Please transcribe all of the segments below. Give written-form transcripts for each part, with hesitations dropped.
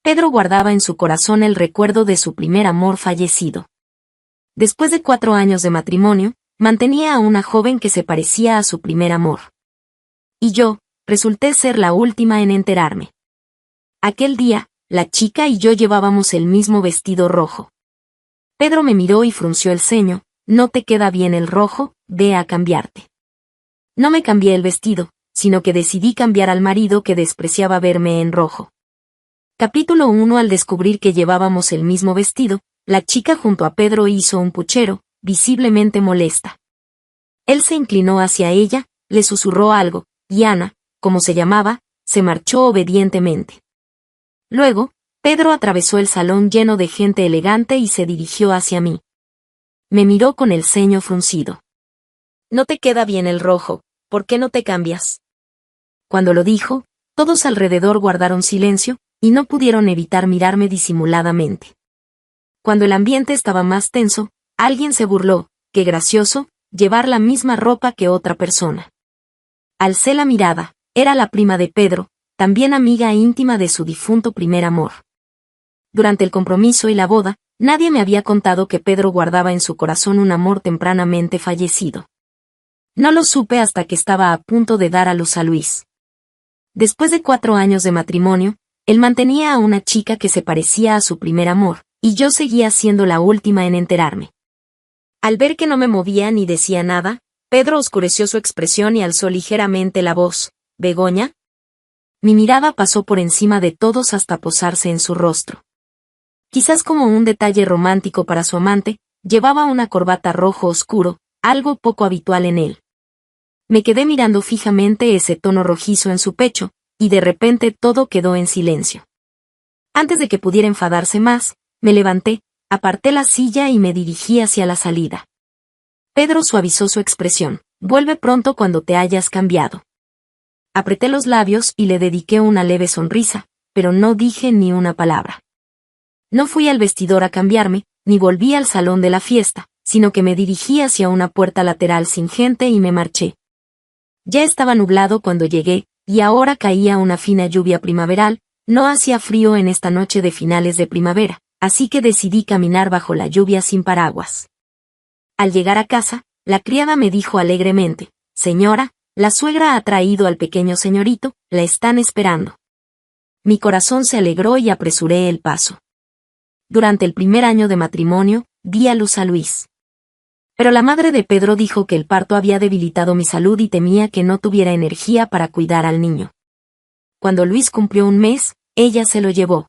Pedro guardaba en su corazón el recuerdo de su primer amor fallecido. Después de 4 años de matrimonio, mantenía a una joven que se parecía a su primer amor. Y yo, resulté ser la última en enterarme. Aquel día, la chica y yo llevábamos el mismo vestido rojo. Pedro me miró y frunció el ceño. «No te queda bien el rojo, ve a cambiarte». No me cambié el vestido, sino que decidí cambiar al marido que despreciaba verme en rojo. Capítulo 1. Al descubrir que llevábamos el mismo vestido, la chica junto a Pedro hizo un puchero, visiblemente molesta. Él se inclinó hacia ella, le susurró algo, y Ana, como se llamaba, se marchó obedientemente. Luego, Pedro atravesó el salón lleno de gente elegante y se dirigió hacia mí. Me miró con el ceño fruncido. «No te queda bien el rojo, ¿por qué no te cambias?». Cuando lo dijo, todos alrededor guardaron silencio, y no pudieron evitar mirarme disimuladamente. Cuando el ambiente estaba más tenso, alguien se burló: «Qué gracioso, llevar la misma ropa que otra persona». Alcé la mirada, era la prima de Pedro, también amiga íntima de su difunto primer amor. Durante el compromiso y la boda, nadie me había contado que Pedro guardaba en su corazón un amor tempranamente fallecido. No lo supe hasta que estaba a punto de dar a luz a Luis. Después de 4 años de matrimonio, él mantenía a una chica que se parecía a su primer amor, y yo seguía siendo la última en enterarme. Al ver que no me movía ni decía nada, Pedro oscureció su expresión y alzó ligeramente la voz: «¿Begoña?». Mi mirada pasó por encima de todos hasta posarse en su rostro. Quizás como un detalle romántico para su amante, llevaba una corbata rojo oscuro, algo poco habitual en él. Me quedé mirando fijamente ese tono rojizo en su pecho, y de repente todo quedó en silencio. Antes de que pudiera enfadarse más, me levanté, aparté la silla y me dirigí hacia la salida. Pedro suavizó su expresión: «Vuelve pronto cuando te hayas cambiado». Apreté los labios y le dediqué una leve sonrisa, pero no dije ni una palabra. No fui al vestidor a cambiarme, ni volví al salón de la fiesta, sino que me dirigí hacia una puerta lateral sin gente y me marché. Ya estaba nublado cuando llegué, y ahora caía una fina lluvia primaveral. No hacía frío en esta noche de finales de primavera, así que decidí caminar bajo la lluvia sin paraguas. Al llegar a casa, la criada me dijo alegremente: «Señora, la suegra ha traído al pequeño señorito, la están esperando». Mi corazón se alegró y apresuré el paso. Durante el primer año de matrimonio, di a luz a Luis. Pero la madre de Pedro dijo que el parto había debilitado mi salud y temía que no tuviera energía para cuidar al niño. Cuando Luis cumplió 1 mes, ella se lo llevó.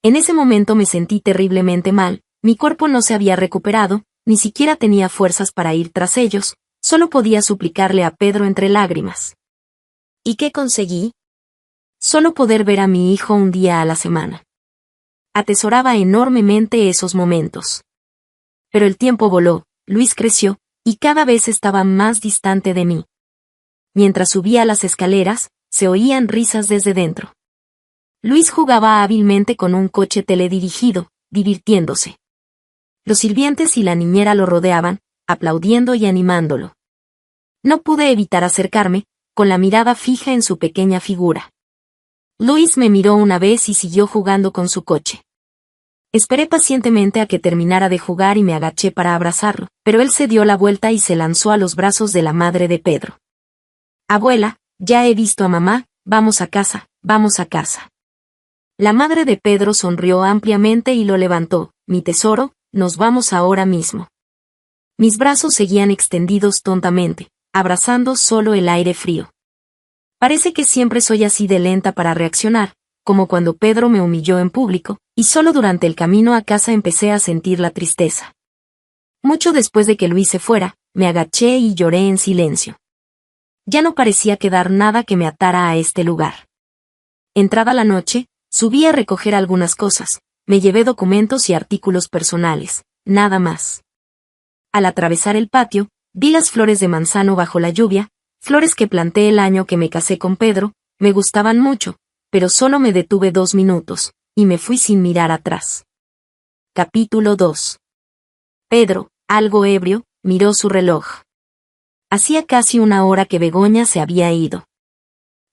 En ese momento me sentí terriblemente mal, mi cuerpo no se había recuperado, ni siquiera tenía fuerzas para ir tras ellos, solo podía suplicarle a Pedro entre lágrimas. ¿Y qué conseguí? Solo poder ver a mi hijo un día a la semana. Atesoraba enormemente esos momentos. Pero el tiempo voló, Luis creció, y cada vez estaba más distante de mí. Mientras subía las escaleras, se oían risas desde dentro. Luis jugaba hábilmente con un coche teledirigido, divirtiéndose. Los sirvientes y la niñera lo rodeaban, aplaudiendo y animándolo. No pude evitar acercarme, con la mirada fija en su pequeña figura. Luis me miró una vez y siguió jugando con su coche. Esperé pacientemente a que terminara de jugar y me agaché para abrazarlo, pero él se dio la vuelta y se lanzó a los brazos de la madre de Pedro. «Abuela, ya he visto a mamá, vamos a casa, vamos a casa». La madre de Pedro sonrió ampliamente y lo levantó: «Mi tesoro, nos vamos ahora mismo». Mis brazos seguían extendidos tontamente, abrazando solo el aire frío. Parece que siempre soy así de lenta para reaccionar, como cuando Pedro me humilló en público, y solo durante el camino a casa empecé a sentir la tristeza. Mucho después de que Luis se fuera, me agaché y lloré en silencio. Ya no parecía quedar nada que me atara a este lugar. Entrada la noche, subí a recoger algunas cosas, me llevé documentos y artículos personales, nada más. Al atravesar el patio, vi las flores de manzano bajo la lluvia, flores que planté el año que me casé con Pedro. Me gustaban mucho, pero solo me detuve 2 minutos, y me fui sin mirar atrás. Capítulo 2. Pedro, algo ebrio, miró su reloj. Hacía casi 1 hora que Begoña se había ido.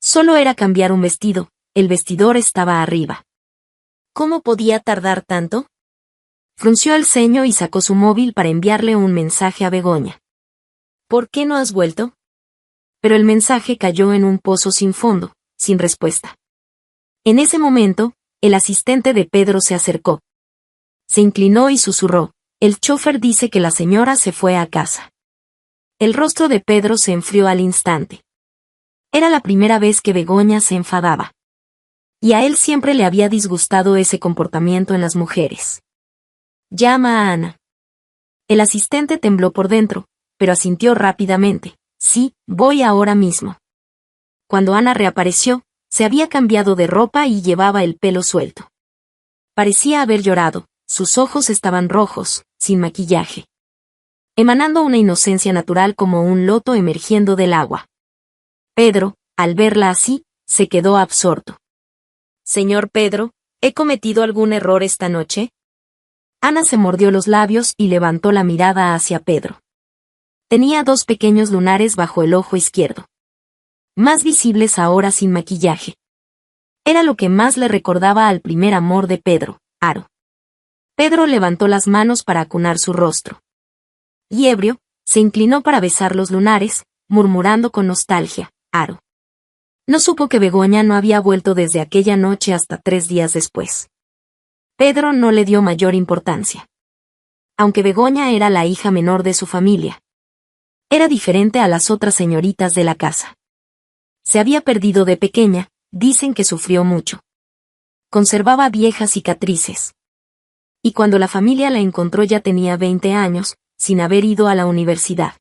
Solo era cambiar un vestido, el vestidor estaba arriba. ¿Cómo podía tardar tanto? Frunció el ceño y sacó su móvil para enviarle un mensaje a Begoña. ¿Por qué no has vuelto? Pero el mensaje cayó en un pozo sin fondo, sin respuesta. En ese momento, el asistente de Pedro se acercó. Se inclinó y susurró: el chofer dice que la señora se fue a casa. El rostro de Pedro se enfrió al instante. Era la primera vez que Begoña se enfadaba. Y a él siempre le había disgustado ese comportamiento en las mujeres. Llama a Ana. El asistente tembló por dentro, pero asintió rápidamente. Sí, voy ahora mismo. Cuando Ana reapareció, se había cambiado de ropa y llevaba el pelo suelto. Parecía haber llorado, sus ojos estaban rojos, sin maquillaje, emanando una inocencia natural como un loto emergiendo del agua. Pedro, al verla así, se quedó absorto. Señor Pedro, ¿he cometido algún error esta noche? Ana se mordió los labios y levantó la mirada hacia Pedro. Tenía 2 pequeños lunares bajo el ojo izquierdo. Más visibles ahora sin maquillaje. Era lo que más le recordaba al primer amor de Pedro, Aro. Pedro levantó las manos para acunar su rostro. Y ebrio, se inclinó para besar los lunares, murmurando con nostalgia: Aro. No supo que Begoña no había vuelto desde aquella noche hasta 3 días después. Pedro no le dio mayor importancia. Aunque Begoña era la hija menor de su familia, era diferente a las otras señoritas de la casa. Se había perdido de pequeña, dicen que sufrió mucho. Conservaba viejas cicatrices. Y cuando la familia la encontró ya tenía 20 años, sin haber ido a la universidad.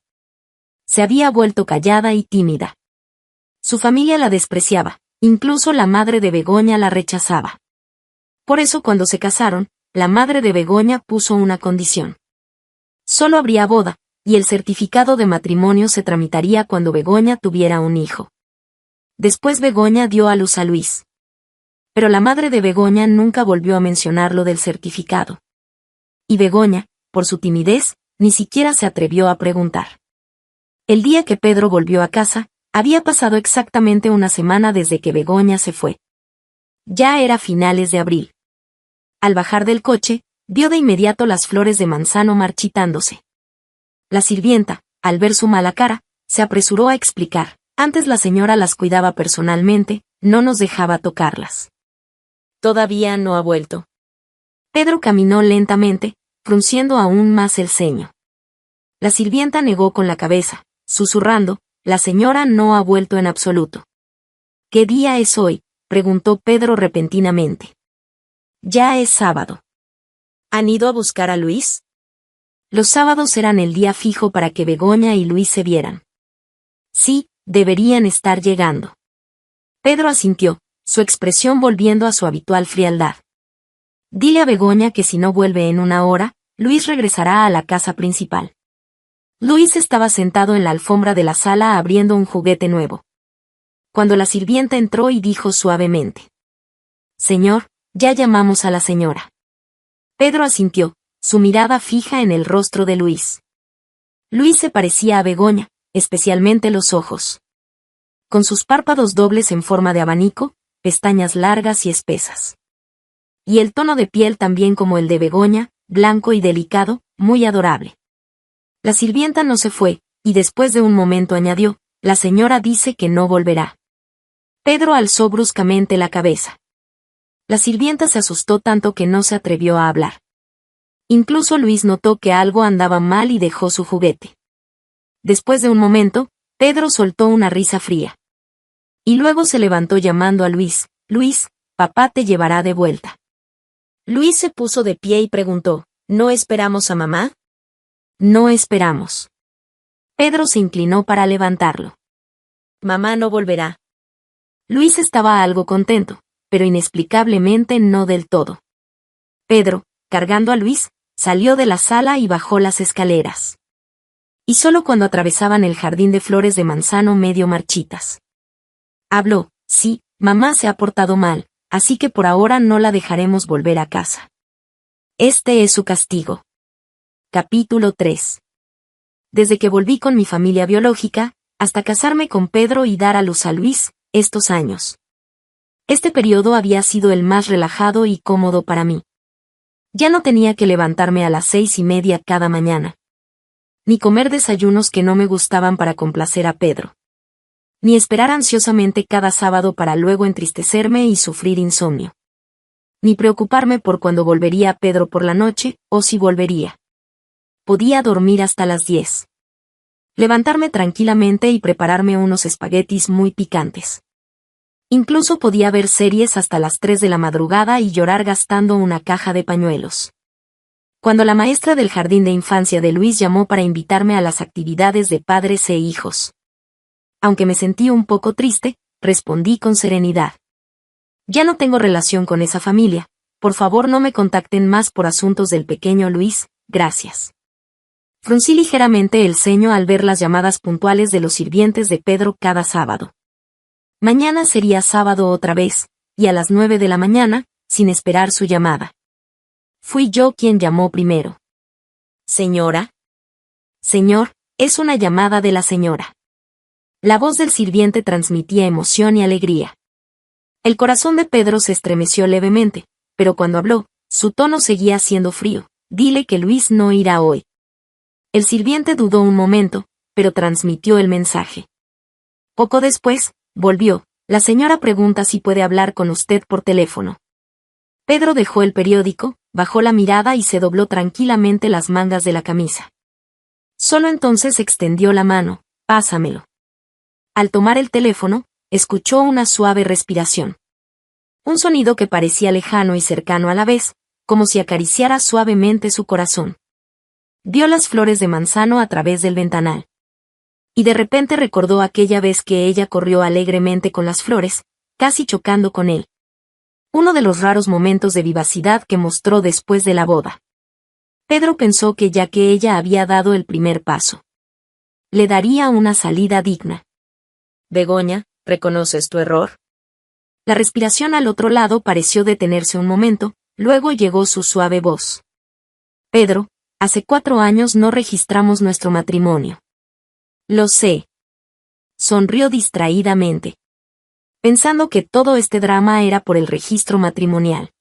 Se había vuelto callada y tímida. Su familia la despreciaba, incluso la madre de Begoña la rechazaba. Por eso cuando se casaron, la madre de Begoña puso una condición. Solo habría boda, y el certificado de matrimonio se tramitaría cuando Begoña tuviera un hijo. Después Begoña dio a luz a Luis. Pero la madre de Begoña nunca volvió a mencionar lo del certificado. Y Begoña, por su timidez, ni siquiera se atrevió a preguntar. El día que Pedro volvió a casa, había pasado exactamente una semana desde que Begoña se fue. Ya era finales de abril. Al bajar del coche, vio de inmediato las flores de manzano marchitándose. La sirvienta, al ver su mala cara, se apresuró a explicar: antes la señora las cuidaba personalmente, no nos dejaba tocarlas. Todavía no ha vuelto. Pedro caminó lentamente, frunciendo aún más el ceño. La sirvienta negó con la cabeza, susurrando: la señora no ha vuelto en absoluto. ¿Qué día es hoy?, preguntó Pedro repentinamente. Ya es sábado. ¿Han ido a buscar a Luis? Los sábados eran el día fijo para que Begoña y Luis se vieran. Sí, deberían estar llegando. Pedro asintió, su expresión volviendo a su habitual frialdad. Dile a Begoña que si no vuelve en una hora, Luis regresará a la casa principal. Luis estaba sentado en la alfombra de la sala abriendo un juguete nuevo. Cuando la sirvienta entró y dijo suavemente: Señor, ya llamamos a la señora. Pedro asintió, su mirada fija en el rostro de Luis. Luis se parecía a Begoña, especialmente los ojos. Con sus párpados dobles en forma de abanico, pestañas largas y espesas. Y el tono de piel también como el de Begoña, blanco y delicado, muy adorable. La sirvienta no se fue, y después de un momento añadió: la señora dice que no volverá. Pedro alzó bruscamente la cabeza. La sirvienta se asustó tanto que no se atrevió a hablar. Incluso Luis notó que algo andaba mal y dejó su juguete. Después de un momento, Pedro soltó una risa fría. Y luego se levantó llamando a Luis: Luis, papá te llevará de vuelta. Luis se puso de pie y preguntó: ¿No esperamos a mamá? No esperamos. Pedro se inclinó para levantarlo. Mamá no volverá. Luis estaba algo contento, pero inexplicablemente no del todo. Pedro, cargando a Luis, salió de la sala y bajó las escaleras. Y solo cuando atravesaban el jardín de flores de manzano medio marchitas. Habló: sí, mamá se ha portado mal, así que por ahora no la dejaremos volver a casa. Este es su castigo. Capítulo 3. Desde que volví con mi familia biológica, hasta casarme con Pedro y dar a luz a Luis, estos años. Este periodo había sido el más relajado y cómodo para mí. Ya no tenía que levantarme a las 6:30 cada mañana. Ni comer desayunos que no me gustaban para complacer a Pedro. Ni esperar ansiosamente cada sábado para luego entristecerme y sufrir insomnio. Ni preocuparme por cuándo volvería Pedro por la noche, o si volvería. Podía dormir hasta las 10. Levantarme tranquilamente y prepararme unos espaguetis muy picantes. Incluso podía ver series hasta las 3 de la madrugada y llorar gastando una caja de pañuelos. Cuando la maestra del jardín de infancia de Luis llamó para invitarme a las actividades de padres e hijos. Aunque me sentí un poco triste, respondí con serenidad. Ya no tengo relación con esa familia, por favor no me contacten más por asuntos del pequeño Luis, gracias. Fruncí ligeramente el ceño al ver las llamadas puntuales de los sirvientes de Pedro cada sábado. Mañana sería sábado otra vez, y a las 9 de la mañana, sin esperar su llamada. Fui yo quien llamó primero. ¿Señora? Señor, es una llamada de la señora. La voz del sirviente transmitía emoción y alegría. El corazón de Pedro se estremeció levemente, pero cuando habló, su tono seguía siendo frío. Dile que Luis no irá hoy. El sirviente dudó un momento, pero transmitió el mensaje. Poco después, volvió. La señora pregunta si puede hablar con usted por teléfono. Pedro dejó el periódico, bajó la mirada y se dobló tranquilamente las mangas de la camisa. Solo entonces extendió la mano. Pásamelo. Al tomar el teléfono, escuchó una suave respiración. Un sonido que parecía lejano y cercano a la vez, como si acariciara suavemente su corazón. Vio las flores de manzano a través del ventanal. Y de repente recordó aquella vez que ella corrió alegremente con las flores, casi chocando con él. Uno de los raros momentos de vivacidad que mostró después de la boda. Pedro pensó que ya que ella había dado el primer paso, le daría una salida digna. Begoña, ¿reconoces tu error? La respiración al otro lado pareció detenerse un momento, luego llegó su suave voz. Pedro, hace 4 años no registramos nuestro matrimonio. Lo sé. Sonrió distraídamente, pensando que todo este drama era por el registro matrimonial.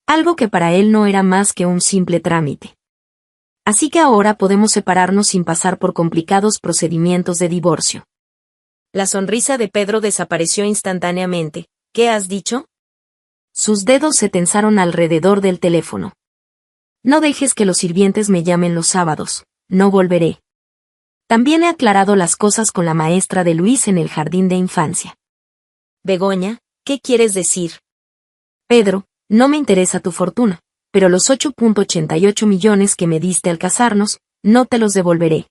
Algo que para él no era más que un simple trámite. Así que ahora podemos separarnos sin pasar por complicados procedimientos de divorcio. La sonrisa de Pedro desapareció instantáneamente. ¿Qué has dicho? Sus dedos se tensaron alrededor del teléfono. No dejes que los sirvientes me llamen los sábados, no volveré. También he aclarado las cosas con la maestra de Luis en el jardín de infancia. Begoña, ¿qué quieres decir? Pedro, no me interesa tu fortuna, pero los 8.88 millones que me diste al casarnos, no te los devolveré.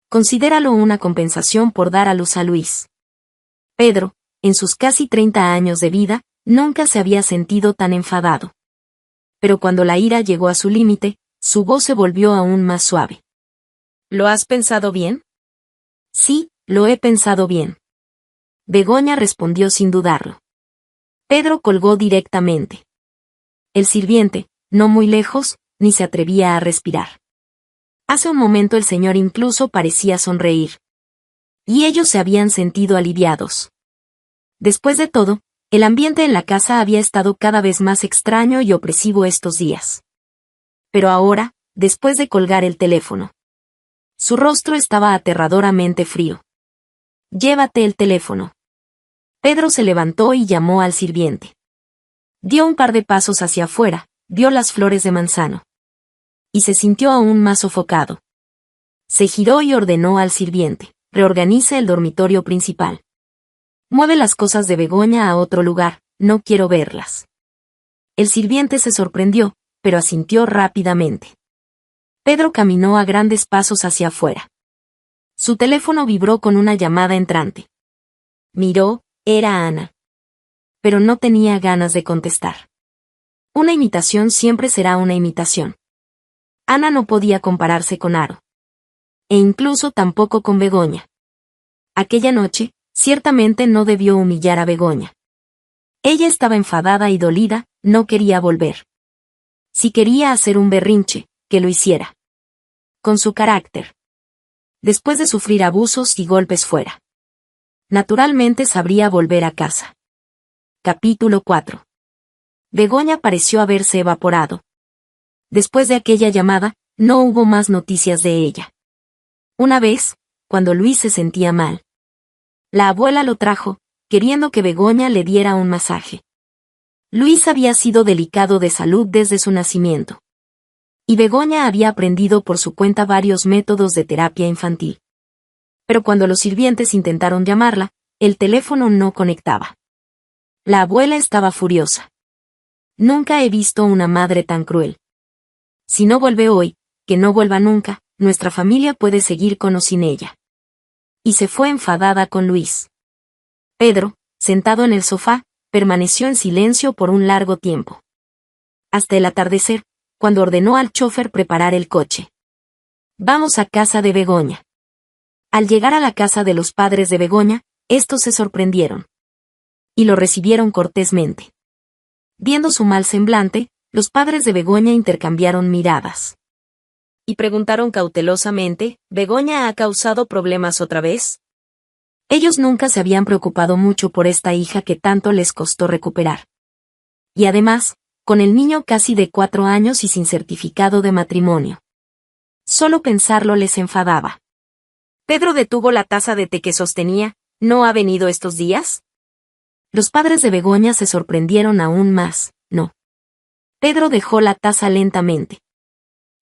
Considéralo una compensación por dar a luz a Luis. Pedro, en sus casi 30 años de vida, nunca se había sentido tan enfadado. Pero cuando la ira llegó a su límite, su voz se volvió aún más suave. ¿Lo has pensado bien? Sí, lo he pensado bien. Begoña respondió sin dudarlo. Pedro colgó directamente. El sirviente, no muy lejos, ni se atrevía a respirar. Hace un momento el señor incluso parecía sonreír. Y ellos se habían sentido aliviados. Después de todo, el ambiente en la casa había estado cada vez más extraño y opresivo estos días. Pero ahora, después de colgar el teléfono, su rostro estaba aterradoramente frío. Llévate el teléfono. Pedro se levantó y llamó al sirviente. Dio un par de pasos hacia afuera, vio las flores de manzano. Y se sintió aún más sofocado. Se giró y ordenó al sirviente, reorganiza el dormitorio principal. Mueve las cosas de Begoña a otro lugar, no quiero verlas. El sirviente se sorprendió, pero asintió rápidamente. Pedro caminó a grandes pasos hacia afuera. Su teléfono vibró con una llamada entrante. Miró, era Ana. Pero no tenía ganas de contestar. Una imitación siempre será una imitación. Ana no podía compararse con Aro. E incluso tampoco con Begoña. Aquella noche, ciertamente no debió humillar a Begoña. Ella estaba enfadada y dolida, no quería volver. Si quería hacer un berrinche, que lo hiciera. Con su carácter. Después de sufrir abusos y golpes fuera. Naturalmente sabría volver a casa. Capítulo 4. Begoña pareció haberse evaporado. Después de aquella llamada, no hubo más noticias de ella. Una vez, cuando Luis se sentía mal, la abuela lo trajo, queriendo que Begoña le diera un masaje. Luis había sido delicado de salud desde su nacimiento. Y Begoña había aprendido por su cuenta varios métodos de terapia infantil. Pero cuando los sirvientes intentaron llamarla, el teléfono no conectaba. La abuela estaba furiosa. Nunca he visto una madre tan cruel. Si no vuelve hoy, que no vuelva nunca, nuestra familia puede seguir con o sin ella. Y se fue enfadada con Luis. Pedro, sentado en el sofá, permaneció en silencio por un largo tiempo. Hasta el atardecer, cuando ordenó al chofer preparar el coche. Vamos a casa de Begoña. Al llegar a la casa de los padres de Begoña, estos se sorprendieron. Y lo recibieron cortésmente. Viendo su mal semblante, los padres de Begoña intercambiaron miradas. Y preguntaron cautelosamente, ¿Begoña ha causado problemas otra vez? Ellos nunca se habían preocupado mucho por esta hija que tanto les costó recuperar. Y además, con el niño casi de 4 años y sin certificado de matrimonio. Solo pensarlo les enfadaba. Pedro detuvo la taza de té que sostenía, ¿no ha venido estos días? Los padres de Begoña se sorprendieron aún más, no. Pedro dejó la taza lentamente.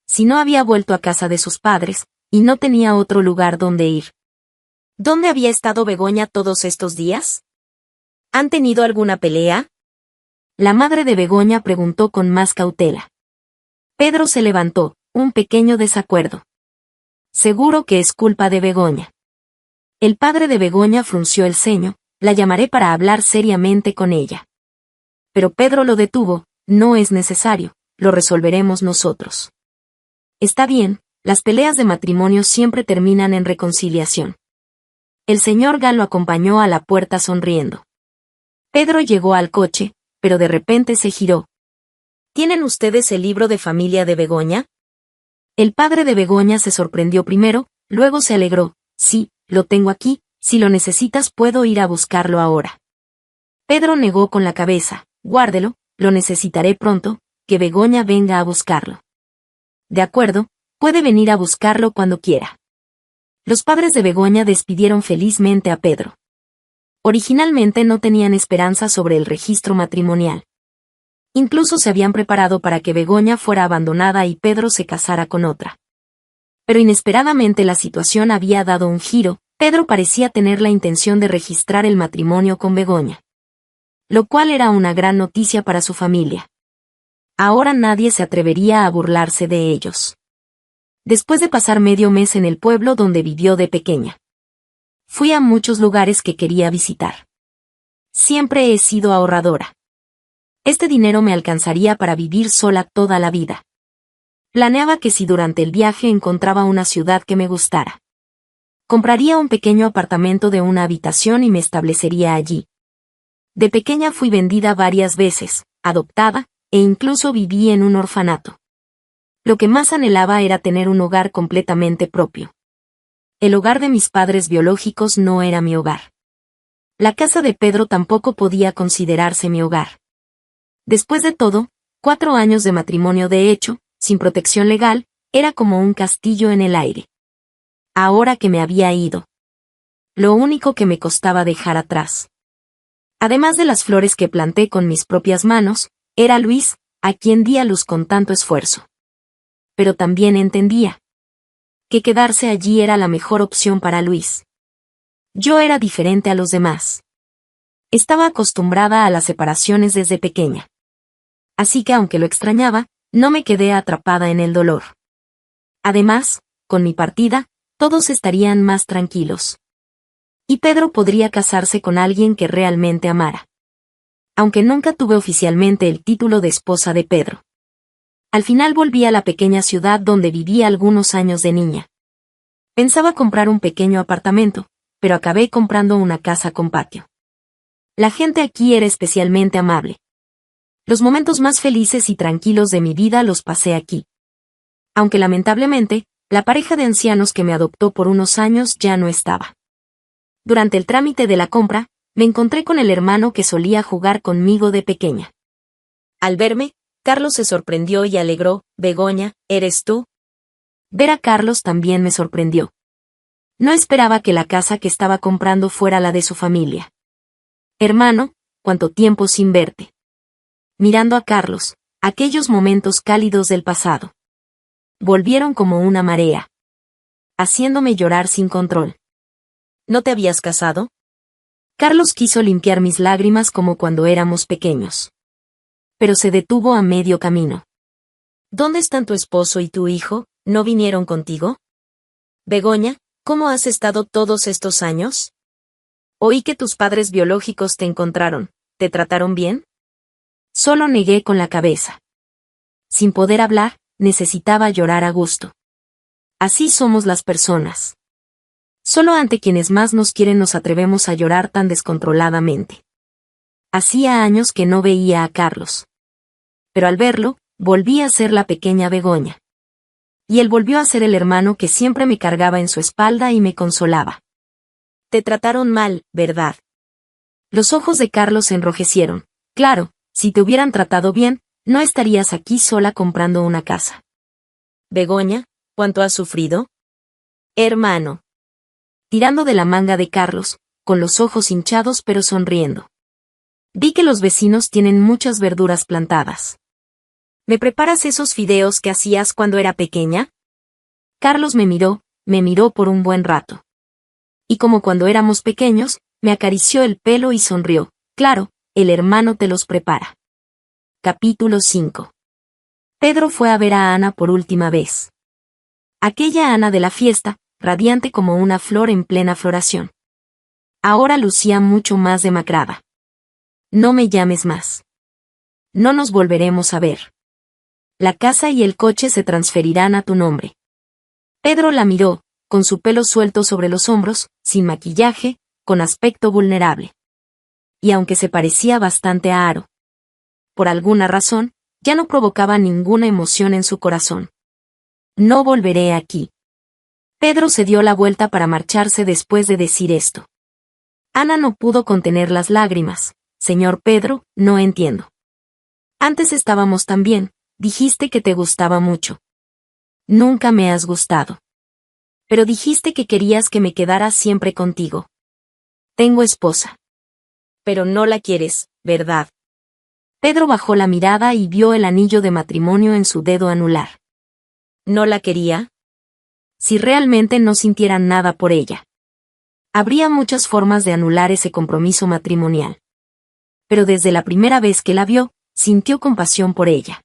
Si no había vuelto a casa de sus padres, y no tenía otro lugar donde ir. ¿Dónde había estado Begoña todos estos días? ¿Han tenido alguna pelea? La madre de Begoña preguntó con más cautela. Pedro se levantó, un pequeño desacuerdo. Seguro que es culpa de Begoña. El padre de Begoña frunció el ceño, la llamaré para hablar seriamente con ella. Pero Pedro lo detuvo, no es necesario, lo resolveremos nosotros. Está bien, las peleas de matrimonio siempre terminan en reconciliación. El señor Gal lo acompañó a la puerta sonriendo. Pedro llegó al coche, pero de repente se giró. ¿Tienen ustedes el libro de familia de Begoña? El padre de Begoña se sorprendió primero, luego se alegró. Sí, lo tengo aquí, si lo necesitas puedo ir a buscarlo ahora. Pedro negó con la cabeza, guárdelo, lo necesitaré pronto, que Begoña venga a buscarlo. De acuerdo, puede venir a buscarlo cuando quiera. Los padres de Begoña despidieron felizmente a Pedro. Originalmente no tenían esperanza sobre el registro matrimonial. Incluso se habían preparado para que Begoña fuera abandonada y Pedro se casara con otra. Pero inesperadamente la situación había dado un giro, Pedro parecía tener la intención de registrar el matrimonio con Begoña. Lo cual era una gran noticia para su familia. Ahora nadie se atrevería a burlarse de ellos. Después de pasar medio mes en el pueblo donde vivió de pequeña. Fui a muchos lugares que quería visitar. Siempre he sido ahorradora. Este dinero me alcanzaría para vivir sola toda la vida. Planeaba que si durante el viaje encontraba una ciudad que me gustara, compraría un pequeño apartamento de una habitación y me establecería allí. De pequeña fui vendida varias veces, adoptada, e incluso viví en un orfanato. Lo que más anhelaba era tener un hogar completamente propio. El hogar de mis padres biológicos no era mi hogar. La casa de Pedro tampoco podía considerarse mi hogar. Después de todo, 4 años de matrimonio de hecho, sin protección legal, era como un castillo en el aire. Ahora que me había ido. Lo único que me costaba dejar atrás. Además de las flores que planté con mis propias manos, era Luis, a quien di a luz con tanto esfuerzo. Pero también entendía que quedarse allí era la mejor opción para Luis. Yo era diferente a los demás. Estaba acostumbrada a las separaciones desde pequeña. Así que aunque lo extrañaba, no me quedé atrapada en el dolor. Además, con mi partida, todos estarían más tranquilos. Y Pedro podría casarse con alguien que realmente amara. Aunque nunca tuve oficialmente el título de esposa de Pedro. Al final volví a la pequeña ciudad donde viví algunos años de niña. Pensaba comprar un pequeño apartamento, pero acabé comprando una casa con patio. La gente aquí era especialmente amable. Los momentos más felices y tranquilos de mi vida los pasé aquí. Aunque lamentablemente, la pareja de ancianos que me adoptó por unos años ya no estaba. Durante el trámite de la compra, me encontré con el hermano que solía jugar conmigo de pequeña. Al verme, Carlos se sorprendió y alegró. «Begoña, ¿eres tú?» Ver a Carlos también me sorprendió. No esperaba que la casa que estaba comprando fuera la de su familia. «Hermano, ¿cuánto tiempo sin verte?» Mirando a Carlos, aquellos momentos cálidos del pasado volvieron como una marea, haciéndome llorar sin control. ¿No te habías casado? Carlos quiso limpiar mis lágrimas como cuando éramos pequeños. Pero se detuvo a medio camino. ¿Dónde están tu esposo y tu hijo? ¿No vinieron contigo? Begoña, ¿cómo has estado todos estos años? Oí que tus padres biológicos te encontraron. ¿Te trataron bien? Solo negué con la cabeza. Sin poder hablar, necesitaba llorar a gusto. Así somos las personas. Solo ante quienes más nos quieren nos atrevemos a llorar tan descontroladamente. Hacía años que no veía a Carlos. Pero al verlo, volví a ser la pequeña Begoña. Y él volvió a ser el hermano que siempre me cargaba en su espalda y me consolaba. Te trataron mal, ¿verdad? Los ojos de Carlos se enrojecieron. Claro, si te hubieran tratado bien, no estarías aquí sola comprando una casa. Begoña, ¿cuánto has sufrido? Hermano. Tirando de la manga de Carlos, con los ojos hinchados pero sonriendo. Vi que los vecinos tienen muchas verduras plantadas. ¿Me preparas esos fideos que hacías cuando era pequeña? Carlos me miró por un buen rato. Y como cuando éramos pequeños, me acarició el pelo y sonrió. Claro, el hermano te los prepara. Capítulo 5. Pedro fue a ver a Ana por última vez. Aquella Ana de la fiesta, radiante como una flor en plena floración. Ahora lucía mucho más demacrada. No me llames más. No nos volveremos a ver. La casa y el coche se transferirán a tu nombre. Pedro la miró, con su pelo suelto sobre los hombros, sin maquillaje, con aspecto vulnerable. Y aunque se parecía bastante a Aro, por alguna razón, ya no provocaba ninguna emoción en su corazón. No volveré aquí. Pedro se dio la vuelta para marcharse después de decir esto. Ana no pudo contener las lágrimas. Señor Pedro, no entiendo. Antes estábamos tan bien, dijiste que te gustaba mucho. Nunca me has gustado. Pero dijiste que querías que me quedara siempre contigo. Tengo esposa. Pero no la quieres, ¿verdad? Pedro bajó la mirada y vio el anillo de matrimonio en su dedo anular. ¿No la quería? Si realmente no sintiera nada por ella. Habría muchas formas de anular ese compromiso matrimonial. Pero desde la primera vez que la vio, sintió compasión por ella.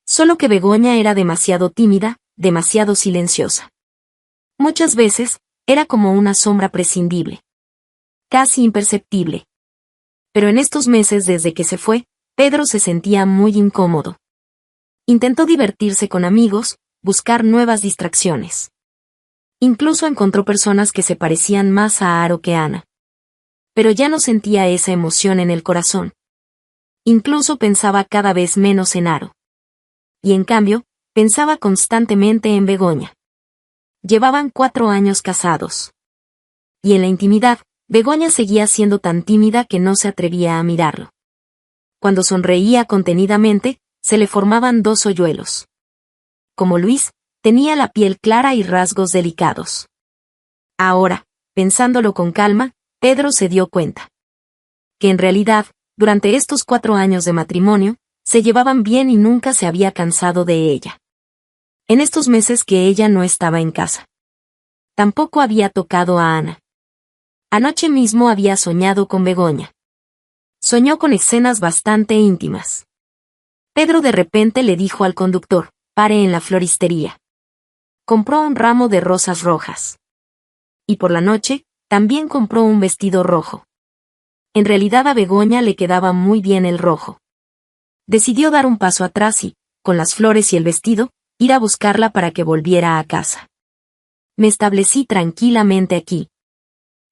Solo que Begoña era demasiado tímida, demasiado silenciosa. Muchas veces, era como una sombra prescindible. Casi imperceptible. Pero en estos meses desde que se fue, Pedro se sentía muy incómodo. Intentó divertirse con amigos, buscar nuevas distracciones. Incluso encontró personas que se parecían más a Aro que a Ana. Pero ya no sentía esa emoción en el corazón. Incluso pensaba cada vez menos en Aro. Y en cambio, pensaba constantemente en Begoña. Llevaban 4 años casados. Y en la intimidad, Begoña seguía siendo tan tímida que no se atrevía a mirarlo. Cuando sonreía contenidamente, se le formaban 2 hoyuelos. Como Luis, tenía la piel clara y rasgos delicados. Ahora, pensándolo con calma, Pedro se dio cuenta. Que en realidad, durante estos 4 años de matrimonio, se llevaban bien y nunca se había cansado de ella. En estos meses que ella no estaba en casa. Tampoco había tocado a Ana. Anoche mismo había soñado con Begoña. Soñó con escenas bastante íntimas. Pedro de repente le dijo al conductor, pare en la floristería. Compró un ramo de rosas rojas. Y por la noche, también compró un vestido rojo. En realidad a Begoña le quedaba muy bien el rojo. Decidió dar un paso atrás y, con las flores y el vestido, ir a buscarla para que volviera a casa. Me establecí tranquilamente aquí.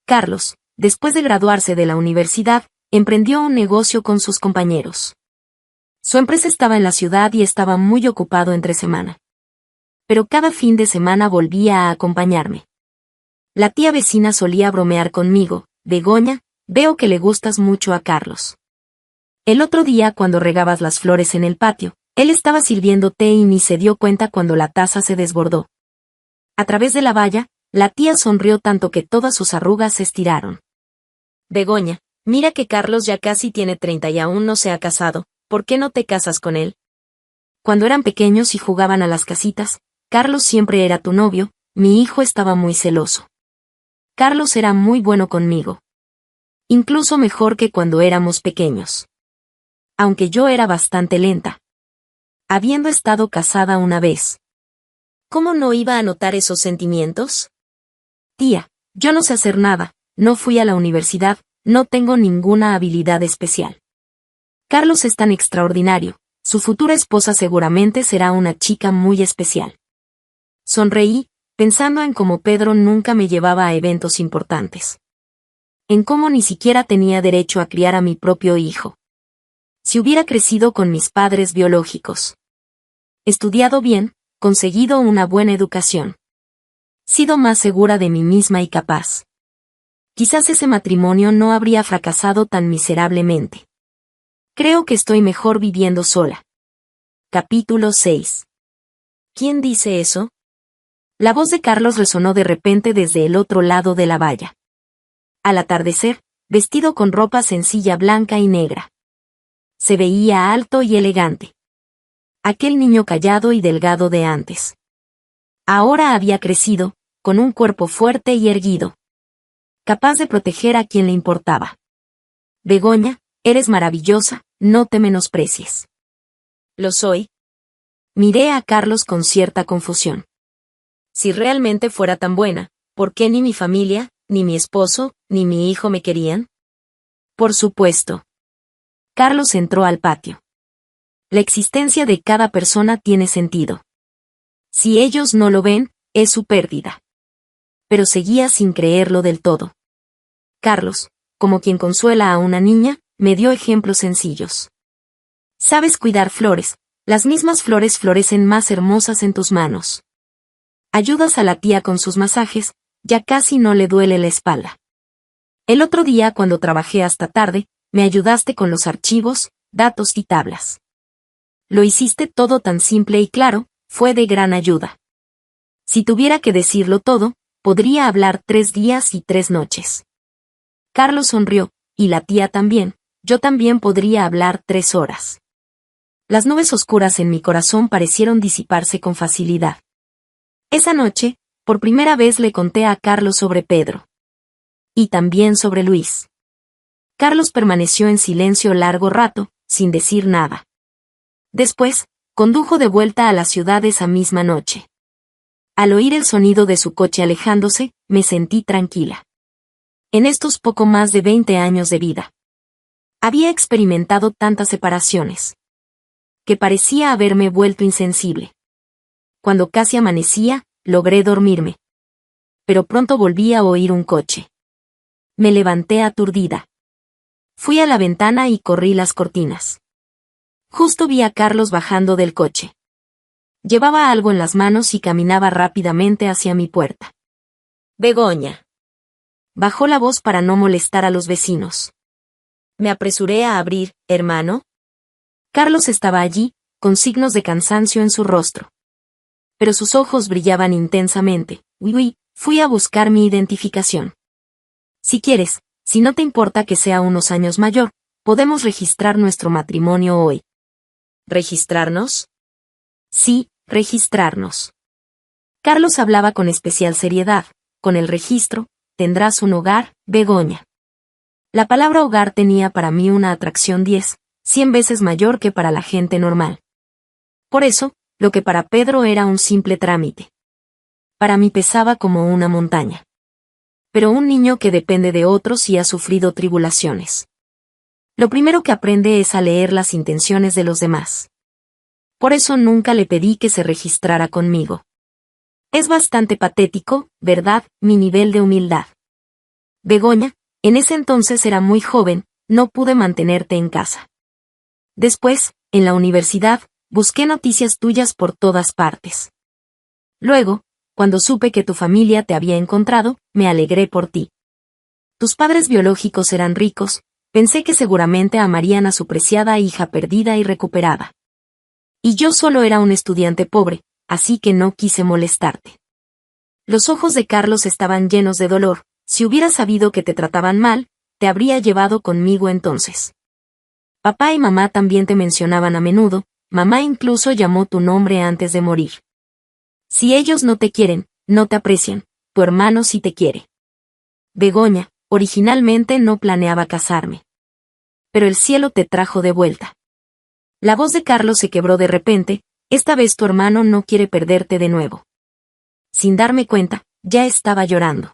Carlos, después de graduarse de la universidad, emprendió un negocio con sus compañeros. Su empresa estaba en la ciudad y estaba muy ocupado entre semana. Pero cada fin de semana volvía a acompañarme. La tía vecina solía bromear conmigo, Begoña, veo que le gustas mucho a Carlos. El otro día cuando regabas las flores en el patio, él estaba sirviendo té y ni se dio cuenta cuando la taza se desbordó. A través de la valla, la tía sonrió tanto que todas sus arrugas se estiraron. Begoña, mira que Carlos ya casi tiene 30 y aún no se ha casado, ¿por qué no te casas con él? Cuando eran pequeños y jugaban a las casitas, Carlos siempre era tu novio, mi hijo estaba muy celoso. Carlos era muy bueno conmigo. Incluso mejor que cuando éramos pequeños. Aunque yo era bastante lenta. Habiendo estado casada una vez. ¿Cómo no iba a notar esos sentimientos? Tía, yo no sé hacer nada, no fui a la universidad, no tengo ninguna habilidad especial. Carlos es tan extraordinario, su futura esposa seguramente será una chica muy especial. Sonreí, pensando en cómo Pedro nunca me llevaba a eventos importantes. En cómo ni siquiera tenía derecho a criar a mi propio hijo. Si hubiera crecido con mis padres biológicos. Estudiado bien, conseguido una buena educación. Sido más segura de mí misma y capaz. Quizás ese matrimonio no habría fracasado tan miserablemente. Creo que estoy mejor viviendo sola. Capítulo 6. ¿Quién dice eso? La voz de Carlos resonó de repente desde el otro lado de la valla. Al atardecer, vestido con ropa sencilla blanca y negra. Se veía alto y elegante. Aquel niño callado y delgado de antes. Ahora había crecido, con un cuerpo fuerte y erguido. Capaz de proteger a quien le importaba. Begoña, eres maravillosa, no te menosprecies. ¿Lo soy? Miré a Carlos con cierta confusión. Si realmente fuera tan buena, ¿por qué ni mi familia, ni mi esposo, ni mi hijo me querían? Por supuesto. Carlos entró al patio. La existencia de cada persona tiene sentido. Si ellos no lo ven, es su pérdida. Pero seguía sin creerlo del todo. Carlos, como quien consuela a una niña, me dio ejemplos sencillos. Sabes cuidar flores, las mismas flores florecen más hermosas en tus manos. Ayudas a la tía con sus masajes, ya casi no le duele la espalda. El otro día cuando trabajé hasta tarde, me ayudaste con los archivos, datos y tablas. Lo hiciste todo tan simple y claro, fue de gran ayuda. Si tuviera que decirlo todo, podría hablar 3 días y 3 noches. Carlos sonrió, y la tía también, yo también podría hablar 3 horas. Las nubes oscuras en mi corazón parecieron disiparse con facilidad. Esa noche, por primera vez le conté a Carlos sobre Pedro. Y también sobre Luis. Carlos permaneció en silencio largo rato, sin decir nada. Después, condujo de vuelta a la ciudad esa misma noche. Al oír el sonido de su coche alejándose, me sentí tranquila. En estos poco más de 20 años de vida. Había experimentado tantas separaciones. Que parecía haberme vuelto insensible. Cuando casi amanecía, logré dormirme. Pero pronto volví a oír un coche. Me levanté aturdida. Fui a la ventana y corrí las cortinas. Justo vi a Carlos bajando del coche. Llevaba algo en las manos y caminaba rápidamente hacia mi puerta. Begoña. Bajó la voz para no molestar a los vecinos. Me apresuré a abrir, hermano. Carlos estaba allí, con signos de cansancio en su rostro. Pero sus ojos brillaban intensamente. Fui a buscar mi identificación. Si quieres, si no te importa que sea unos años mayor, podemos registrar nuestro matrimonio hoy. ¿Registrarnos? Sí, registrarnos. Carlos hablaba con especial seriedad. Con el registro, tendrás un hogar, Begoña. La palabra hogar tenía para mí una atracción 100 veces mayor que para la gente normal. Por eso, lo que para Pedro era un simple trámite. Para mí pesaba como una montaña. Pero un niño que depende de otros y ha sufrido tribulaciones. Lo primero que aprende es a leer las intenciones de los demás. Por eso nunca le pedí que se registrara conmigo. Es bastante patético, ¿verdad?, mi nivel de humildad. Begoña, en ese entonces era muy joven, no pude mantenerte en casa. Después, en la universidad, busqué noticias tuyas por todas partes. Luego, cuando supe que tu familia te había encontrado, me alegré por ti. Tus padres biológicos eran ricos, pensé que seguramente amarían a su preciada hija perdida y recuperada. Y yo solo era un estudiante pobre, así que no quise molestarte. Los ojos de Carlos estaban llenos de dolor. Si hubiera sabido que te trataban mal, te habría llevado conmigo entonces. Papá y mamá también te mencionaban a menudo, mamá incluso llamó tu nombre antes de morir. Si ellos no te quieren, no te aprecian, tu hermano sí te quiere. Begoña, originalmente no planeaba casarme. Pero el cielo te trajo de vuelta. La voz de Carlos se quebró de repente, esta vez tu hermano no quiere perderte de nuevo. Sin darme cuenta, ya estaba llorando.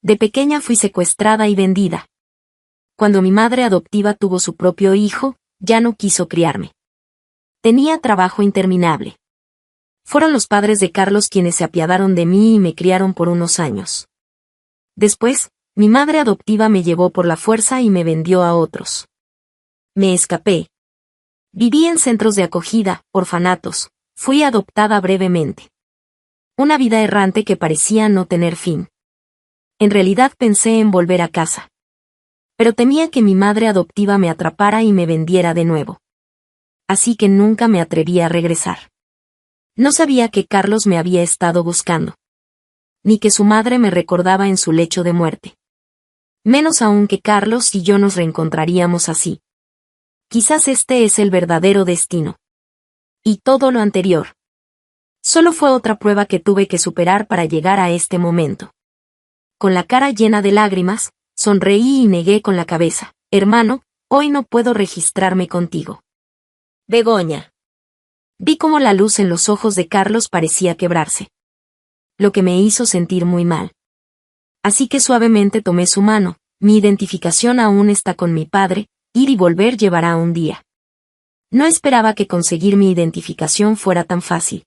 De pequeña fui secuestrada y vendida. Cuando mi madre adoptiva tuvo su propio hijo, ya no quiso criarme. Tenía trabajo interminable. Fueron los padres de Carlos quienes se apiadaron de mí y me criaron por unos años. Después, mi madre adoptiva me llevó por la fuerza y me vendió a otros. Me escapé. Viví en centros de acogida, orfanatos, fui adoptada brevemente. Una vida errante que parecía no tener fin. En realidad pensé en volver a casa. Pero temía que mi madre adoptiva me atrapara y me vendiera de nuevo. Así que nunca me atreví a regresar. No sabía que Carlos me había estado buscando. Ni que su madre me recordaba en su lecho de muerte. Menos aún que Carlos y yo nos reencontraríamos así. Quizás este es el verdadero destino. Y todo lo anterior. Solo fue otra prueba que tuve que superar para llegar a este momento. Con la cara llena de lágrimas, sonreí y negué con la cabeza. Hermano, hoy no puedo registrarme contigo. Begoña. Vi cómo la luz en los ojos de Carlos parecía quebrarse. Lo que me hizo sentir muy mal. Así que suavemente tomé su mano, mi identificación aún está con mi padre, ir y volver llevará un día. No esperaba que conseguir mi identificación fuera tan fácil.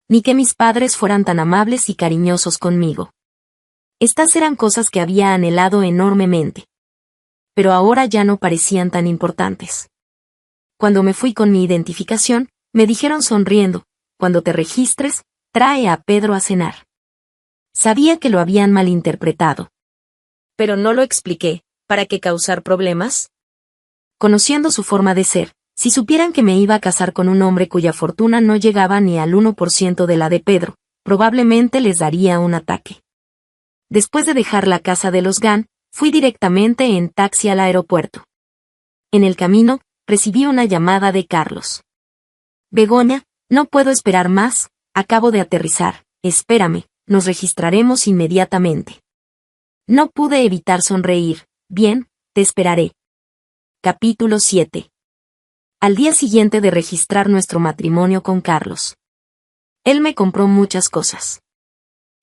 Ni que mis padres fueran tan amables y cariñosos conmigo. Estas eran cosas que había anhelado enormemente. Pero ahora ya no parecían tan importantes. Cuando me fui con mi identificación, me dijeron sonriendo, cuando te registres, trae a Pedro a cenar. Sabía que lo habían malinterpretado. Pero no lo expliqué, ¿para qué causar problemas? Conociendo su forma de ser, si supieran que me iba a casar con un hombre cuya fortuna no llegaba ni al 1% de la de Pedro, probablemente les daría un ataque. Después de dejar la casa de los Gan, fui directamente en taxi al aeropuerto. En el camino, recibí una llamada de Carlos. Begoña, no puedo esperar más, acabo de aterrizar, espérame, nos registraremos inmediatamente. No pude evitar sonreír, bien, te esperaré. Capítulo 7. Al día siguiente de registrar nuestro matrimonio con Carlos. Él me compró muchas cosas.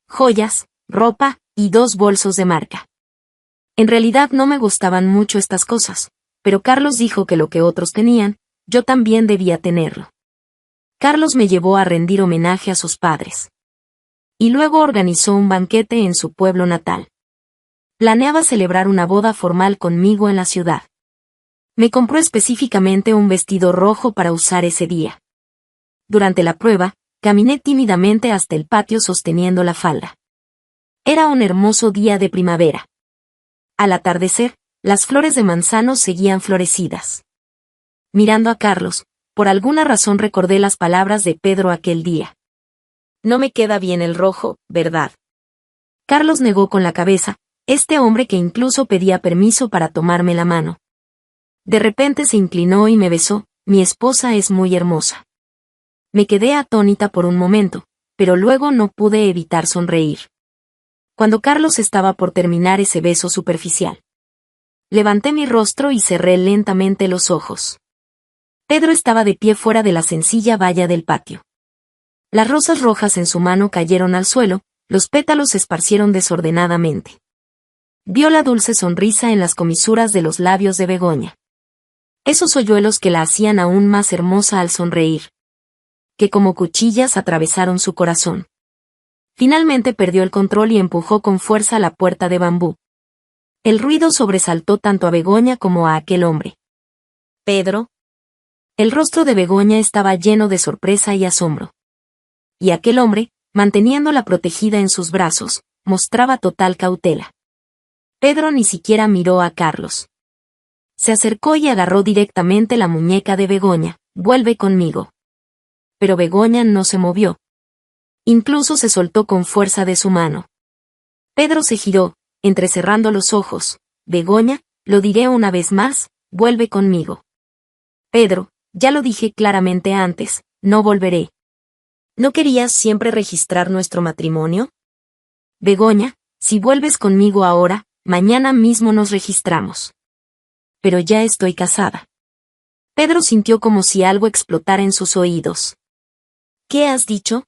Joyas, ropa, y 2 bolsos de marca. En realidad no me gustaban mucho estas cosas, pero Carlos dijo que lo que otros tenían, yo también debía tenerlo. Carlos me llevó a rendir homenaje a sus padres. Y luego organizó un banquete en su pueblo natal. Planeaba celebrar una boda formal conmigo en la ciudad. Me compró específicamente un vestido rojo para usar ese día. Durante la prueba, caminé tímidamente hasta el patio sosteniendo la falda. Era un hermoso día de primavera. Al atardecer, las flores de manzano seguían florecidas. Mirando a Carlos, por alguna razón recordé las palabras de Pedro aquel día. No me queda bien el rojo, ¿verdad? Carlos negó con la cabeza, este hombre que incluso pedía permiso para tomarme la mano. De repente se inclinó y me besó, mi esposa es muy hermosa. Me quedé atónita por un momento, pero luego no pude evitar sonreír. Cuando Carlos estaba por terminar ese beso superficial. Levanté mi rostro y cerré lentamente los ojos. Pedro estaba de pie fuera de la sencilla valla del patio. Las rosas rojas en su mano cayeron al suelo, los pétalos se esparcieron desordenadamente. Vio la dulce sonrisa en las comisuras de los labios de Begoña. Esos hoyuelos que la hacían aún más hermosa al sonreír. Que como cuchillas atravesaron su corazón. Finalmente perdió el control y empujó con fuerza la puerta de bambú. El ruido sobresaltó tanto a Begoña como a aquel hombre. ¿Pedro? El rostro de Begoña estaba lleno de sorpresa y asombro. Y aquel hombre, manteniéndola protegida en sus brazos, mostraba total cautela. Pedro ni siquiera miró a Carlos. Se acercó y agarró directamente la muñeca de Begoña. «Vuelve conmigo». Pero Begoña no se movió. Incluso se soltó con fuerza de su mano. Pedro se giró, entrecerrando los ojos. «Begoña, lo diré una vez más, vuelve conmigo». «Pedro, ya lo dije claramente antes, no volveré». «¿No querías siempre registrar nuestro matrimonio?» «Begoña, si vuelves conmigo ahora, mañana mismo nos registramos». «Pero ya estoy casada». Pedro sintió como si algo explotara en sus oídos. «¿Qué has dicho?»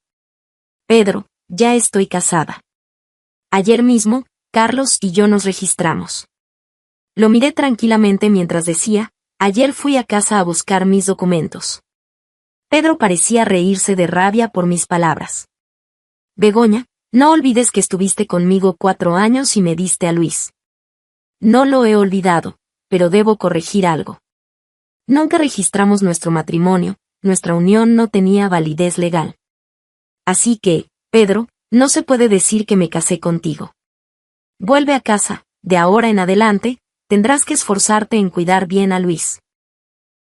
«Pedro, ya estoy casada. Ayer mismo, Carlos y yo nos registramos». Lo miré tranquilamente mientras decía, «Ayer fui a casa a buscar mis documentos». Pedro parecía reírse de rabia por mis palabras. «Begoña, no olvides que estuviste conmigo 4 años y me diste a Luis». «No lo he olvidado, pero debo corregir algo. Nunca registramos nuestro matrimonio, nuestra unión no tenía validez legal. Así que, Pedro, no se puede decir que me casé contigo. Vuelve a casa, de ahora en adelante, tendrás que esforzarte en cuidar bien a Luis».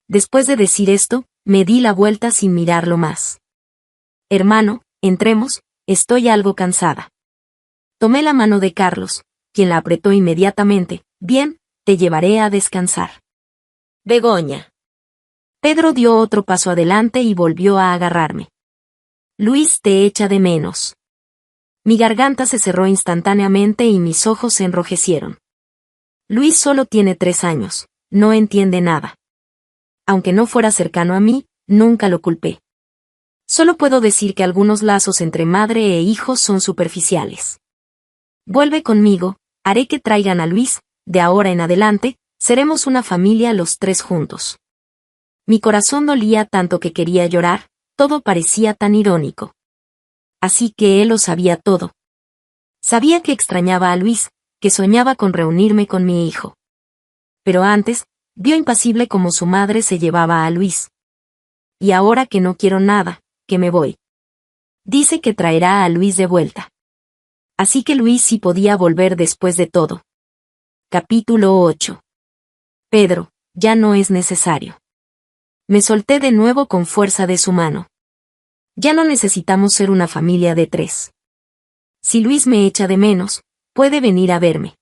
Después de decir esto, me di la vuelta sin mirarlo más. «Hermano, entremos, estoy algo cansada». Tomé la mano de Carlos, quien la apretó inmediatamente. «Bien, te llevaré a descansar». «Begoña». Pedro dio otro paso adelante y volvió a agarrarme. «Luis te echa de menos». Mi garganta se cerró instantáneamente y mis ojos se enrojecieron. Luis solo tiene 3 años, no entiende nada. Aunque no fuera cercano a mí, nunca lo culpé. Solo puedo decir que algunos lazos entre madre e hijo son superficiales. «Vuelve conmigo, haré que traigan a Luis, de ahora en adelante, seremos una familia los 3 juntos». Mi corazón dolía tanto que quería llorar, todo parecía tan irónico. Así que él lo sabía todo. Sabía que extrañaba a Luis, que soñaba con reunirme con mi hijo. Pero antes, vio impasible cómo su madre se llevaba a Luis. Y ahora que no quiero nada, que me voy. Dice que traerá a Luis de vuelta. Así que Luis sí podía volver después de todo. Capítulo 8. Pedro, ya no es necesario. Me solté de nuevo con fuerza de su mano. Ya no necesitamos ser una familia de 3. Si Luis me echa de menos, puede venir a verme.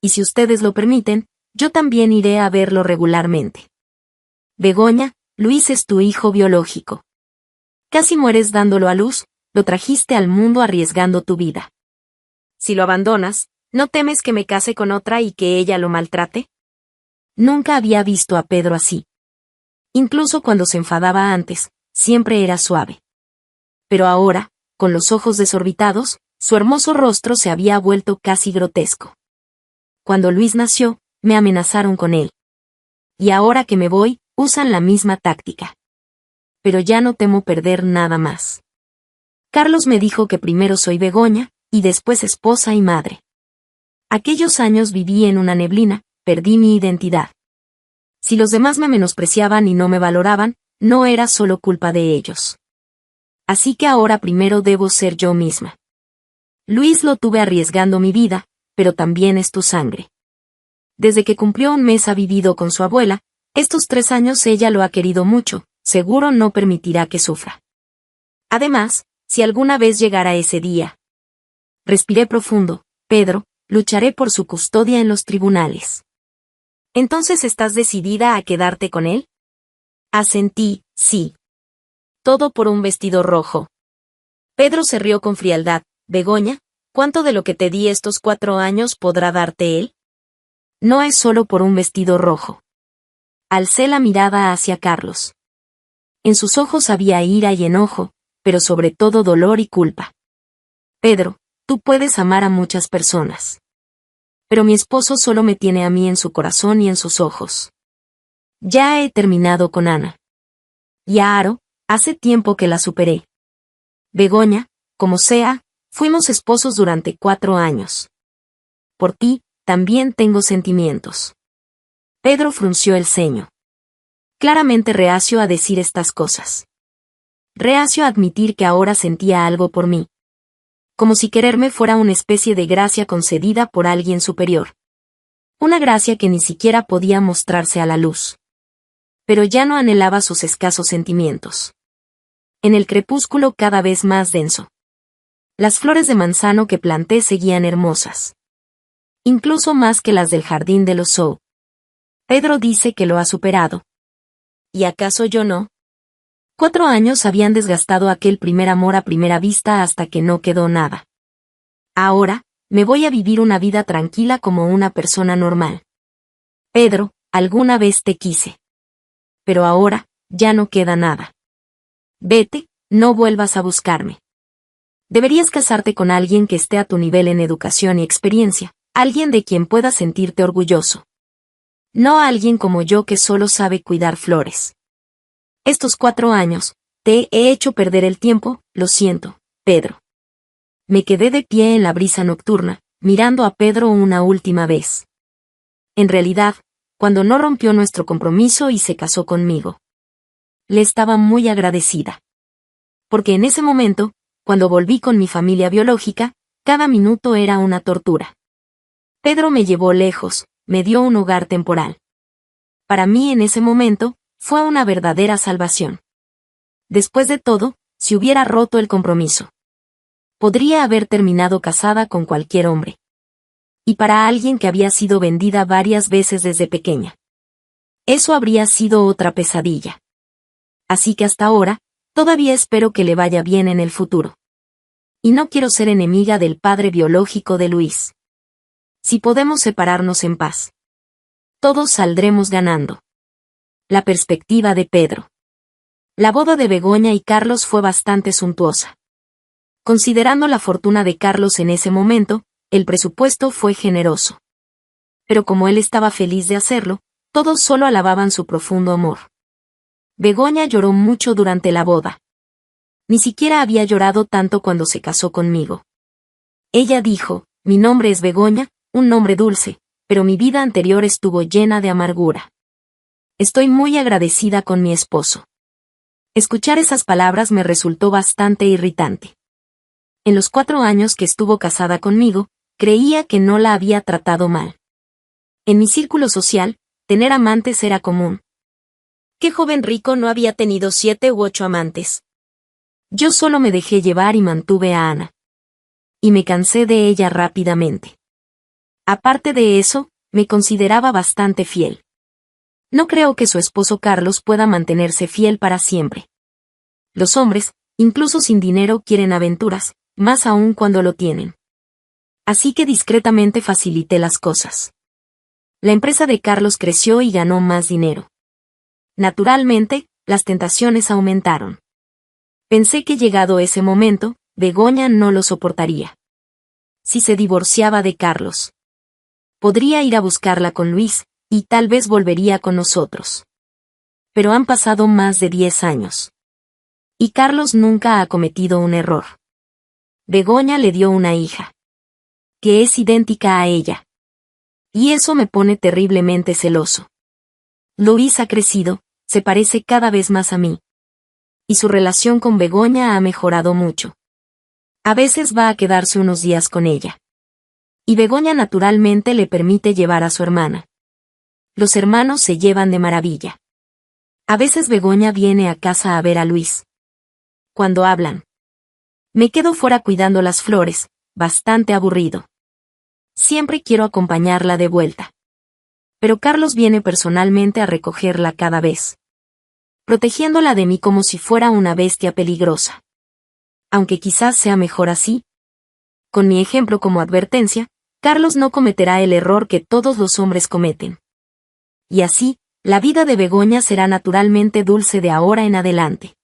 Y si ustedes lo permiten, yo también iré a verlo regularmente. Begoña, Luis es tu hijo biológico. Casi mueres dándolo a luz, lo trajiste al mundo arriesgando tu vida. Si lo abandonas, ¿no temes que me case con otra y que ella lo maltrate?» Nunca había visto a Pedro así. Incluso cuando se enfadaba antes, siempre era suave. Pero ahora, con los ojos desorbitados, su hermoso rostro se había vuelto casi grotesco. Cuando Luis nació, me amenazaron con él. Y ahora que me voy, usan la misma táctica. Pero ya no temo perder nada más. Carlos me dijo que primero soy Begoña, y después esposa y madre. Aquellos años viví en una neblina, perdí mi identidad. Si los demás me menospreciaban y no me valoraban, no era solo culpa de ellos. Así que ahora primero debo ser yo misma. Luis lo tuve arriesgando mi vida, pero también es tu sangre. Desde que cumplió 1 mes ha vivido con su abuela, estos 3 años ella lo ha querido mucho, seguro no permitirá que sufra. Además, si alguna vez llegara ese día. Respiré profundo. «Pedro, lucharé por su custodia en los tribunales». «¿Entonces estás decidida a quedarte con él?» Asentí, sí. Todo por un vestido rojo. Pedro se rió con frialdad. «Begoña, ¿cuánto de lo que te di estos 4 años podrá darte él?» «No es solo por un vestido rojo». Alcé la mirada hacia Carlos. En sus ojos había ira y enojo, pero sobre todo dolor y culpa. «Pedro, tú puedes amar a muchas personas. Pero mi esposo solo me tiene a mí en su corazón y en sus ojos. Ya he terminado con Ana. Y a Aro, hace tiempo que la superé. Begoña, como sea, fuimos esposos durante 4 años. Por ti, también tengo sentimientos». Pedro frunció el ceño. Claramente reacio a decir estas cosas. Reacio a admitir que ahora sentía algo por mí. Como si quererme fuera una especie de gracia concedida por alguien superior. Una gracia que ni siquiera podía mostrarse a la luz. Pero ya no anhelaba sus escasos sentimientos. En el crepúsculo cada vez más denso. Las flores de manzano que planté seguían hermosas. Incluso más que las del jardín de los Sceaux. Pedro dice que lo ha superado. ¿Y acaso yo no? 4 años habían desgastado aquel primer amor a primera vista hasta que no quedó nada. Ahora, me voy a vivir una vida tranquila como una persona normal. Pedro, alguna vez te quise. Pero ahora, ya no queda nada. Vete, no vuelvas a buscarme. Deberías casarte con alguien que esté a tu nivel en educación y experiencia, alguien de quien puedas sentirte orgulloso. No alguien como yo que solo sabe cuidar flores. Estos 4 años, te he hecho perder el tiempo, lo siento, Pedro. Me quedé de pie en la brisa nocturna, mirando a Pedro una última vez. En realidad, cuando no rompió nuestro compromiso y se casó conmigo. Le estaba muy agradecida. Porque en ese momento, cuando volví con mi familia biológica, cada minuto era una tortura. Pedro me llevó lejos, me dio un hogar temporal. Para mí en ese momento, fue una verdadera salvación. Después de todo, si hubiera roto el compromiso, podría haber terminado casada con cualquier hombre. Y para alguien que había sido vendida varias veces desde pequeña. Eso habría sido otra pesadilla. Así que hasta ahora, todavía espero que le vaya bien en el futuro. Y no quiero ser enemiga del padre biológico de Luis. Si podemos separarnos en paz, todos saldremos ganando. La perspectiva de Pedro. La boda de Begoña y Carlos fue bastante suntuosa. Considerando la fortuna de Carlos en ese momento, el presupuesto fue generoso. Pero como él estaba feliz de hacerlo, todos solo alababan su profundo amor. Begoña lloró mucho durante la boda. Ni siquiera había llorado tanto cuando se casó conmigo. Ella dijo, mi nombre es Begoña, un nombre dulce, pero mi vida anterior estuvo llena de amargura. Estoy muy agradecida con mi esposo. Escuchar esas palabras me resultó bastante irritante. En los 4 años que estuvo casada conmigo, creía que no la había tratado mal. En mi círculo social, tener amantes era común. ¿Qué joven rico no había tenido 7 u 8 amantes? Yo solo me dejé llevar y mantuve a Ana. Y me cansé de ella rápidamente. Aparte de eso, me consideraba bastante fiel. No creo que su esposo Carlos pueda mantenerse fiel para siempre. Los hombres, incluso sin dinero, quieren aventuras, más aún cuando lo tienen. Así que discretamente facilité las cosas. La empresa de Carlos creció y ganó más dinero. Naturalmente, las tentaciones aumentaron. Pensé que llegado ese momento, Begoña no lo soportaría. Si se divorciaba de Carlos, podría ir a buscarla con Luis, y tal vez volvería con nosotros. Pero han pasado más de 10 años. Y Carlos nunca ha cometido un error. Begoña le dio una hija, que es idéntica a ella. Y eso me pone terriblemente celoso. Luis ha crecido, se parece cada vez más a mí. Y su relación con Begoña ha mejorado mucho. A veces va a quedarse unos días con ella. Y Begoña naturalmente le permite llevar a su hermana. Los hermanos se llevan de maravilla. A veces Begoña viene a casa a ver a Luis. Cuando hablan, me quedo fuera cuidando las flores, bastante aburrido. Siempre quiero acompañarla de vuelta. Pero Carlos viene personalmente a recogerla cada vez, protegiéndola de mí como si fuera una bestia peligrosa. Aunque quizás sea mejor así. Con mi ejemplo como advertencia, Carlos no cometerá el error que todos los hombres cometen. Y así, la vida de Begoña será naturalmente dulce de ahora en adelante.